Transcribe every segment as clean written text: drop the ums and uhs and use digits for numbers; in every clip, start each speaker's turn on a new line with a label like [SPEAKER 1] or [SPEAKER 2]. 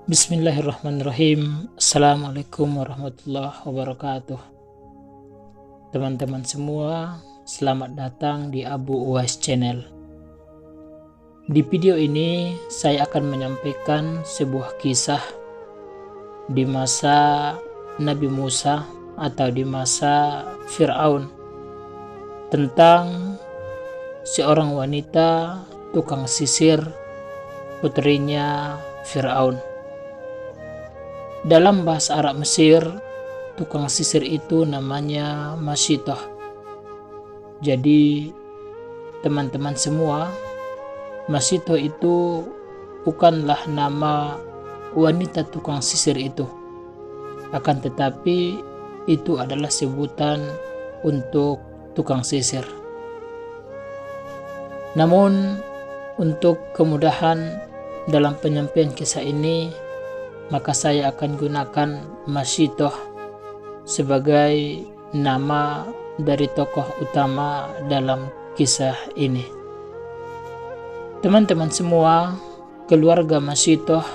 [SPEAKER 1] Bismillahirrahmanirrahim. Assalamualaikum warahmatullahi wabarakatuh. Teman-teman semua, selamat datang di Abu Uwais Channel. Di video ini saya akan menyampaikan sebuah kisah di masa Nabi Musa atau di masa Fir'aun tentang seorang wanita tukang sisir, putrinya Fir'aun. Dalam bahasa Arab Mesir, tukang sisir itu namanya Masyitoh. Jadi teman-teman semua, Masyitoh itu bukanlah nama wanita tukang sisir itu. Akan tetapi itu adalah sebutan untuk tukang sisir. Namun untuk kemudahan dalam penyampaian kisah ini, maka saya akan gunakan Masyitoh sebagai nama dari tokoh utama dalam kisah ini. Teman-teman semua, keluarga Masyitoh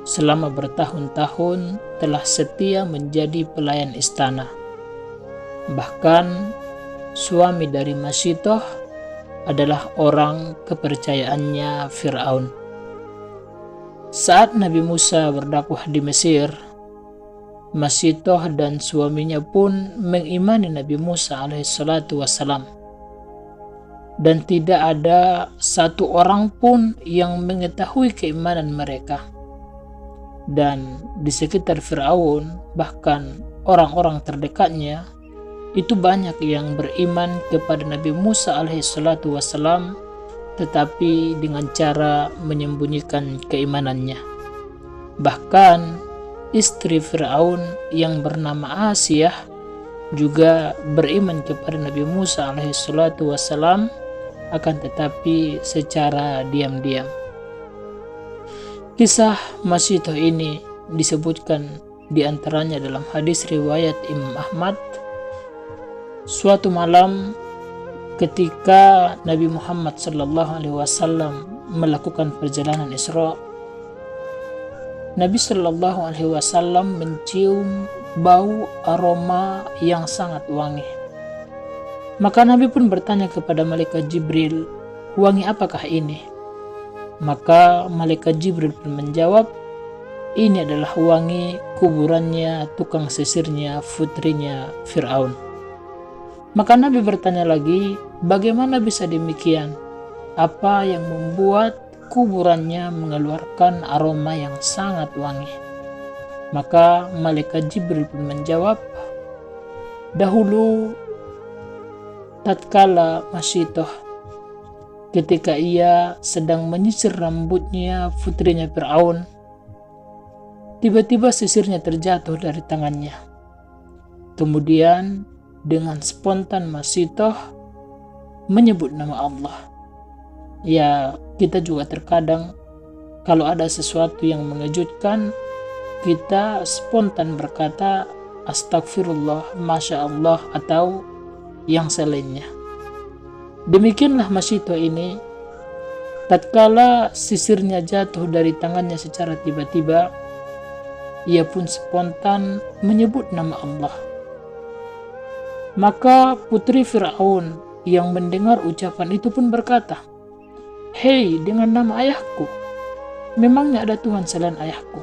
[SPEAKER 1] selama bertahun-tahun telah setia menjadi pelayan istana. Bahkan suami dari Masyitoh adalah orang kepercayaannya Fir'aun. Saat Nabi Musa berdakwah di Mesir, Masyitoh dan suaminya pun mengimani Nabi Musa alaihissalatu wassalam. Dan tidak ada satu orang pun yang mengetahui keimanan mereka. Dan di sekitar Fir'aun, bahkan orang-orang terdekatnya, itu banyak yang beriman kepada Nabi Musa alaihissalatu wassalam, tetapi dengan cara menyembunyikan keimanannya. Bahkan istri Fir'aun yang bernama Asiyah juga beriman kepada Nabi Musa alaihissalatu wassalam, akan tetapi secara diam-diam. Kisah Masyitoh ini disebutkan diantaranya dalam hadis riwayat Imam Ahmad. Suatu malam ketika Nabi Muhammad SAW melakukan perjalanan Isra, Nabi SAW mencium bau aroma yang sangat wangi. Maka Nabi pun bertanya kepada malaikat Jibril, "Wangi apakah ini?" Maka malaikat Jibril pun menjawab, "Ini adalah wangi kuburannya tukang sisirnya putrinya Fir'aun." Maka Nabi bertanya lagi, "Bagaimana bisa demikian? Apa yang membuat kuburannya mengeluarkan aroma yang sangat wangi?" Maka malaikat Jibril pun menjawab, "Dahulu tatkala Masyitoh ketika ia sedang menyisir rambutnya putrinya Fir'aun, tiba-tiba sisirnya terjatuh dari tangannya. Kemudian dengan spontan Masyitoh menyebut nama Allah." Ya, kita juga terkadang kalau ada sesuatu yang mengejutkan, kita spontan berkata astagfirullah, masya Allah, atau yang selainnya. Demikianlah Masyitoh ini, tatkala sisirnya jatuh dari tangannya secara tiba-tiba, ia pun spontan menyebut nama Allah. Maka putri Fir'aun yang mendengar ucapan itu pun berkata, "Hei, dengan nama ayahku, memangnya ada Tuhan selain ayahku?"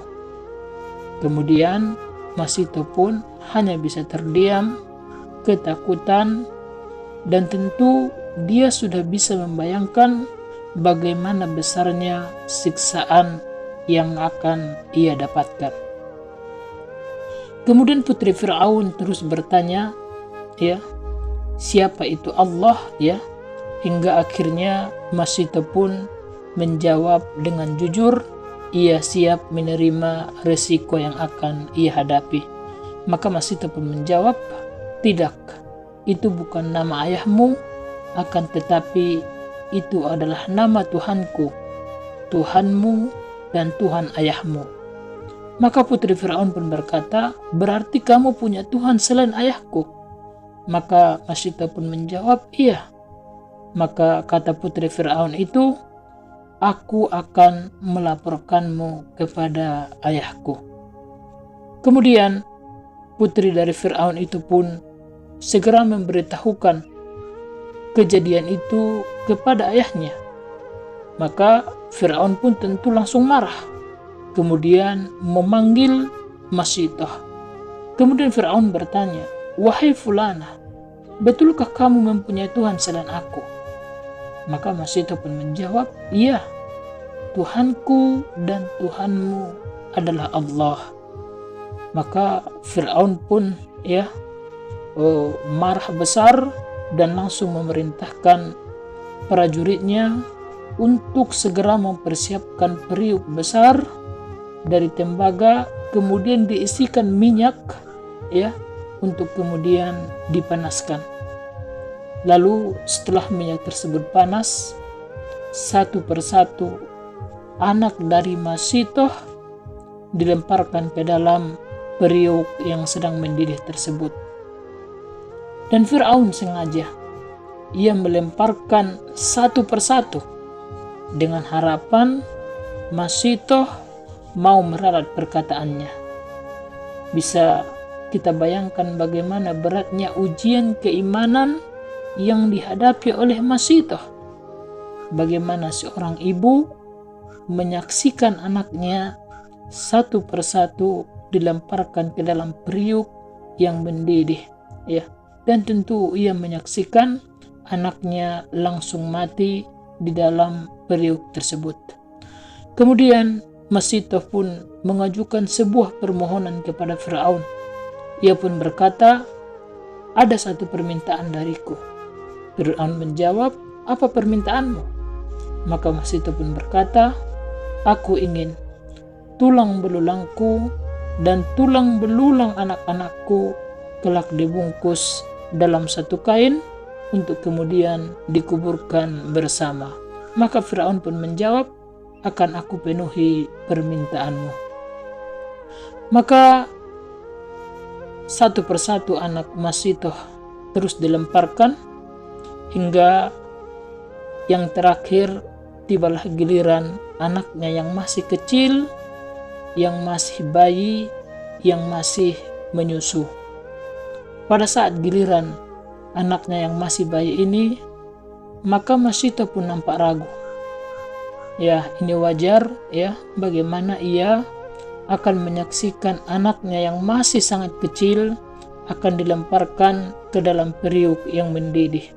[SPEAKER 1] Kemudian Masyitoh pun hanya bisa terdiam, ketakutan, dan tentu dia sudah bisa membayangkan bagaimana besarnya siksaan yang akan ia dapatkan. Kemudian putri Fir'aun terus bertanya, siapa itu Allah, hingga akhirnya Masyitoh pun menjawab dengan jujur, ia siap menerima resiko yang akan ia hadapi. Maka Masyitoh pun menjawab, "Tidak, itu bukan nama ayahmu, akan tetapi itu adalah nama Tuhanku, Tuhanmu dan Tuhan ayahmu." Maka putri Fir'aun pun berkata, "Berarti kamu punya Tuhan selain ayahku?" Maka Masyitoh pun menjawab, "Iya." Maka kata putri Fir'aun itu, aku akan melaporkanmu kepada ayahku. Kemudian putri dari Fir'aun itu pun segera memberitahukan kejadian itu kepada ayahnya. Maka Fir'aun pun tentu langsung marah, kemudian memanggil Masitoh. Kemudian Fir'aun bertanya, "Wahai Fulana, betulkah kamu mempunyai Tuhan selain aku?" Maka Masitoh pun menjawab, "Iya, Tuhanku dan Tuhanmu adalah Allah." Maka Fir'aun pun marah besar dan langsung memerintahkan prajuritnya untuk segera mempersiapkan periuk besar dari tembaga, kemudian diisikan minyak untuk kemudian dipanaskan. Lalu setelah minyak tersebut panas, satu persatu anak dari Masitoh dilemparkan ke dalam periuk yang sedang mendidih tersebut. Dan Fir'aun sengaja ia melemparkan satu persatu dengan harapan Masitoh mau meralat perkataannya. Bisa kita bayangkan bagaimana beratnya ujian keimanan yang dihadapi oleh Masitoh. Bagaimana seorang ibu menyaksikan anaknya satu persatu dilemparkan ke dalam periuk yang mendidih, dan tentu ia menyaksikan anaknya langsung mati di dalam periuk tersebut. Kemudian Masitoh pun mengajukan sebuah permohonan kepada Fir'aun. Ia pun berkata, "Ada satu permintaan dariku." Fir'aun menjawab, "Apa permintaanmu?" Maka Masitoh pun berkata, "Aku ingin tulang belulangku dan tulang belulang anak-anakku kelak dibungkus dalam satu kain untuk kemudian dikuburkan bersama." Maka Fir'aun pun menjawab, "Akan aku penuhi permintaanmu." Maka satu persatu anak Masitoh terus dilemparkan hingga yang terakhir tibalah giliran anaknya yang masih kecil, yang masih bayi, yang masih menyusu. Pada saat giliran anaknya yang masih bayi ini, maka Masitoh pun nampak ragu. Ini wajar bagaimana ia akan menyaksikan anaknya yang masih sangat kecil akan dilemparkan ke dalam periuk yang mendidih.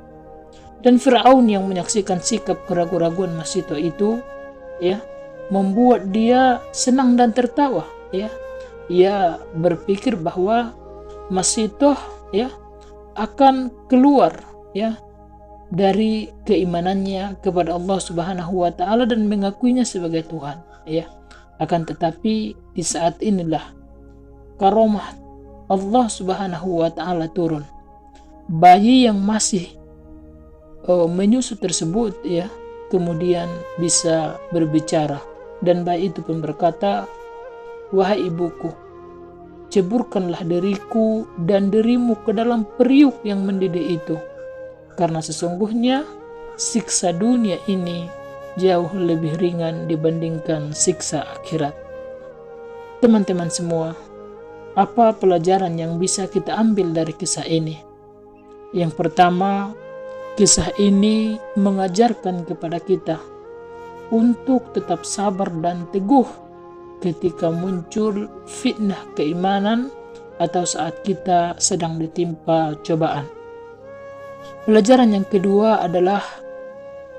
[SPEAKER 1] Dan Fir'aun yang menyaksikan sikap keraguan-raguan Masitoh itu membuat dia senang dan tertawa. Ia berpikir bahwa Masitoh akan keluar dari keimanannya kepada Allah Subhanahu wa taala dan mengakuinya sebagai Tuhan. Akan tetapi di saat inilah karomah Allah Subhanahu wa taala turun. Bayi yang masih menyusu tersebut kemudian bisa berbicara, dan bayi itu pun berkata, "Wahai ibuku, ceburkanlah diriku dan dirimu ke dalam periuk yang mendidih itu, karena sesungguhnya siksa dunia ini jauh lebih ringan dibandingkan siksa akhirat." Teman-teman semua, apa pelajaran yang bisa kita ambil dari kisah ini? Yang pertama, kisah ini mengajarkan kepada kita untuk tetap sabar dan teguh ketika muncul fitnah keimanan atau saat kita sedang ditimpa cobaan. Pelajaran yang kedua adalah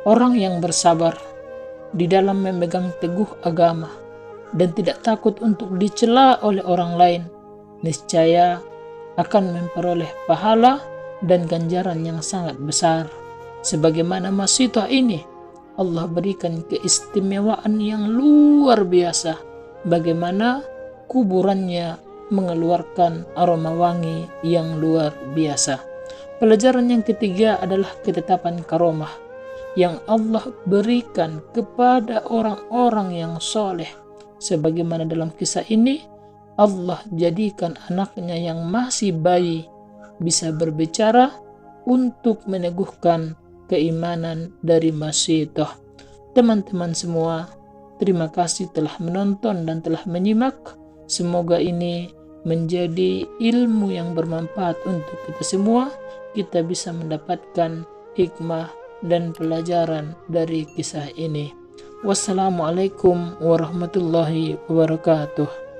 [SPEAKER 1] orang yang bersabar di dalam memegang teguh agama dan tidak takut untuk dicela oleh orang lain, niscaya akan memperoleh pahala dan ganjaran yang sangat besar. Sebagaimana Masitoh ini, Allah berikan keistimewaan yang luar biasa, bagaimana kuburannya mengeluarkan aroma wangi yang luar biasa. Pelajaran yang ketiga adalah ketetapan karomah yang Allah berikan kepada orang-orang yang soleh. Sebagaimana dalam kisah ini, Allah jadikan anaknya yang masih bayi bisa berbicara untuk meneguhkan keimanan dari Masitoh. Teman-teman semua, terima kasih telah menonton dan telah menyimak. Semoga ini menjadi ilmu yang bermanfaat untuk kita semua. Kita bisa mendapatkan hikmah dan pelajaran dari kisah ini. Wassalamualaikum warahmatullahi wabarakatuh.